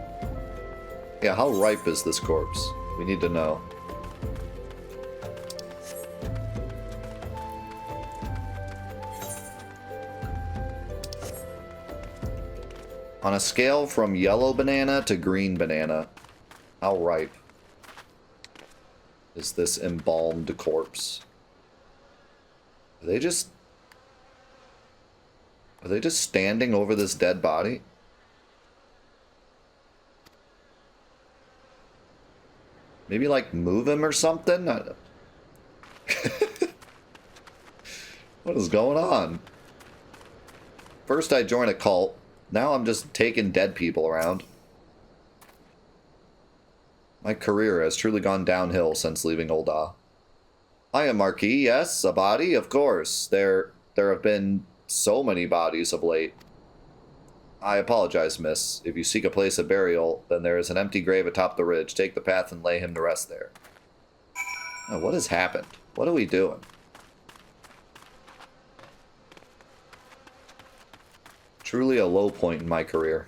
Yeah, how ripe is this corpse? We need to know. On a scale from yellow banana to green banana, how ripe is this embalmed corpse? Are they just standing over this dead body? Maybe like move him or something? What is going on? First I joined a cult. Now I'm just taking dead people around. My career has truly gone downhill since leaving Ul'dah. I am Marquis, yes, a body, of course. There have been so many bodies of late. I apologize, miss. If you seek a place of burial, then there is an empty grave atop the ridge. Take the path and lay him to rest there. Oh, what has happened? What are we doing? Truly a low point in my career.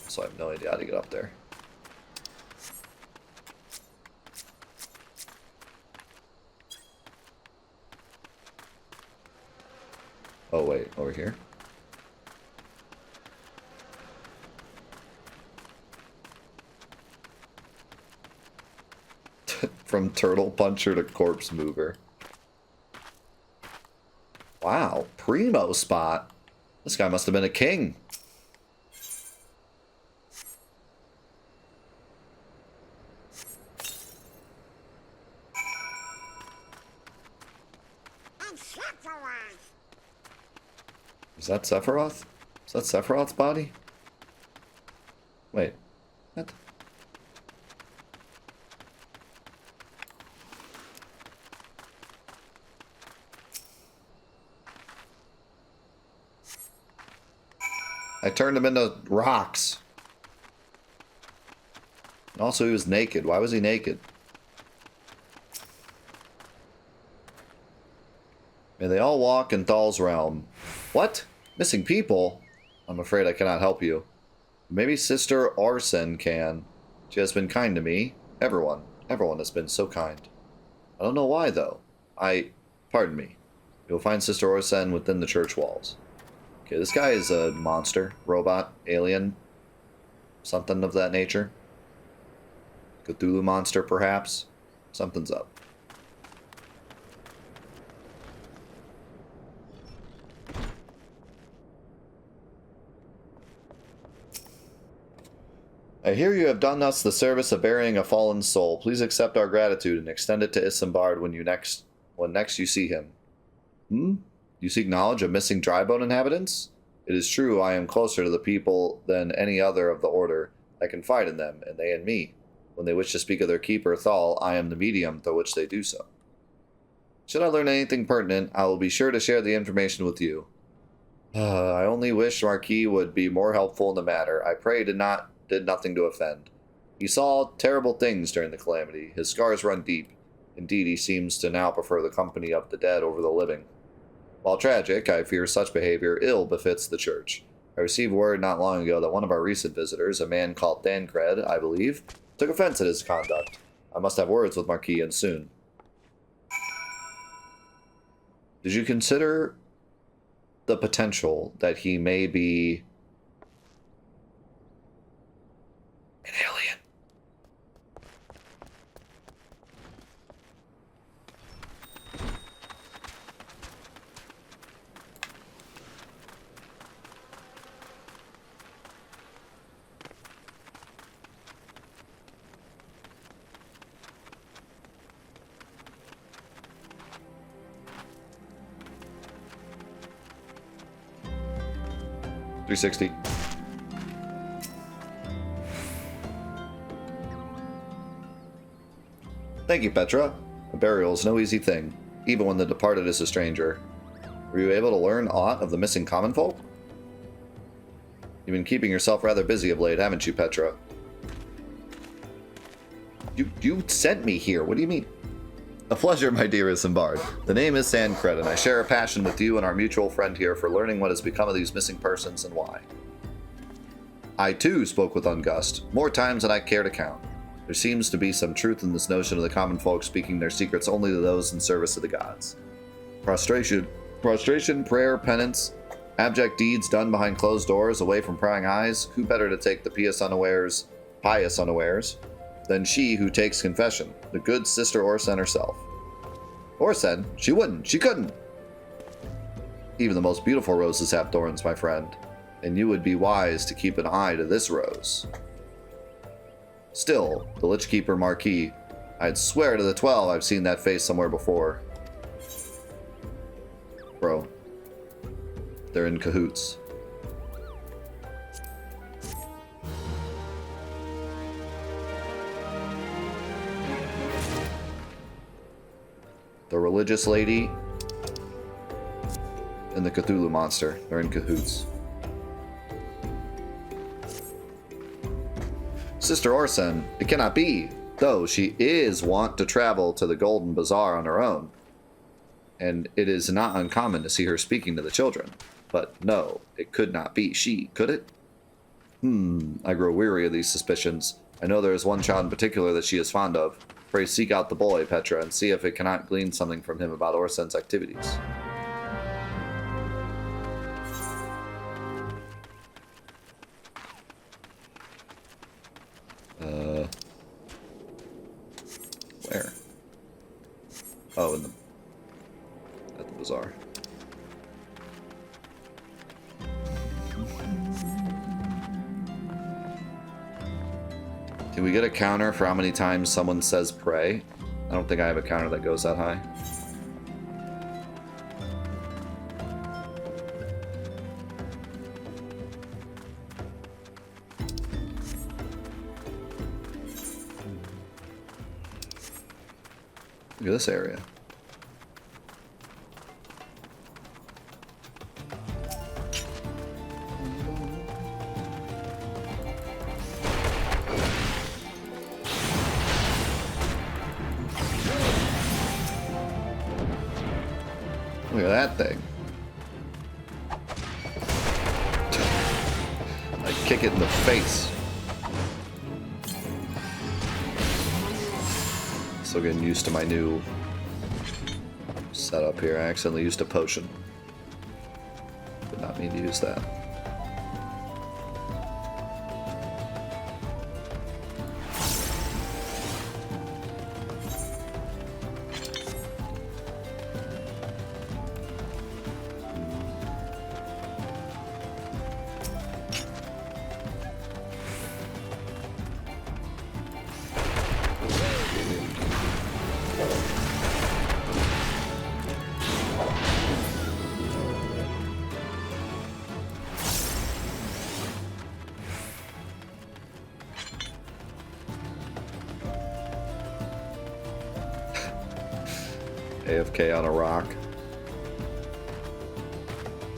So I have no idea how to get up there. Oh wait, over here? From turtle puncher to corpse mover. Wow, primo spot. This guy must have been a king. Is that Sephiroth? Is that Sephiroth's body? Wait. What? I turned him into rocks. And also, he was naked. Why was he naked? May they all walk in Thal's realm. What? Missing people? I'm afraid I cannot help you. Maybe Sister Orsen can. She has been kind to me. Everyone has been so kind. I don't know why, though. Pardon me. You'll find Sister Orsen within the church walls. Okay, this guy is a monster, robot, alien, something of that nature. Cthulhu monster, perhaps. Something's up. I hear you have done us the service of burying a fallen soul. Please accept our gratitude and extend it to Isambard when next you see him. You seek knowledge of missing Drybone inhabitants? It is true I am closer to the people than any other of the Order. I confide in them, and they in me. When they wish to speak of their keeper, Thal, I am the medium through which they do so. Should I learn anything pertinent, I will be sure to share the information with you. I only wish Marquis would be more helpful in the matter. I pray did nothing to offend. He saw terrible things during the calamity. His scars run deep. Indeed, he seems to now prefer the company of the dead over the living. While tragic, I fear such behavior ill befits the church. I received word not long ago that one of our recent visitors, a man called Thancred, I believe, took offense at his conduct. I must have words with Marquis, and soon. Did you consider the potential that he may be an alien? $360. Thank you, Petra. A burial is no easy thing, even when the departed is a stranger. Were you able to learn aught of the missing common folk? You've been keeping yourself rather busy of late, haven't you, Petra? You sent me here. What do you mean? A pleasure, my dear Isambard. The name is Thancred, and I share a passion with you and our mutual friend here for learning what has become of these missing persons and why. I, too, spoke with Ungust, more times than I care to count. There seems to be some truth in this notion of the common folk speaking their secrets only to those in service of the gods. Prostration, prayer, penance, abject deeds done behind closed doors, away from prying eyes. Who better to take the pious unawares, than she who takes confession, the good Sister Orsen herself? Orsen? She wouldn't. She couldn't. Even the most beautiful roses have thorns, my friend, and you would be wise to keep an eye to this rose. Still, the Lich Keeper Marquis, I'd swear to the 12 I've seen that face somewhere before. Bro, they're in cahoots. The religious lady and the Cthulhu monster are in cahoots. Sister Orsen, it cannot be, though she is wont to travel to the Golden Bazaar on her own, and it is not uncommon to see her speaking to the children. But no, it could not be she, could it? I grow weary of these suspicions. I know there is one child in particular that she is fond of. Pray seek out the boy, Petra, and see if it cannot glean something from him about Orsen's activities. Where? Oh, at the bazaar. Can we get a counter for how many times someone says pray? I don't think I have a counter that goes that high. Look at this area. Look at that thing. I kick it in the face. Still getting used to my new setup here. I accidentally used a potion. Did not mean to use that. AFK on a rock.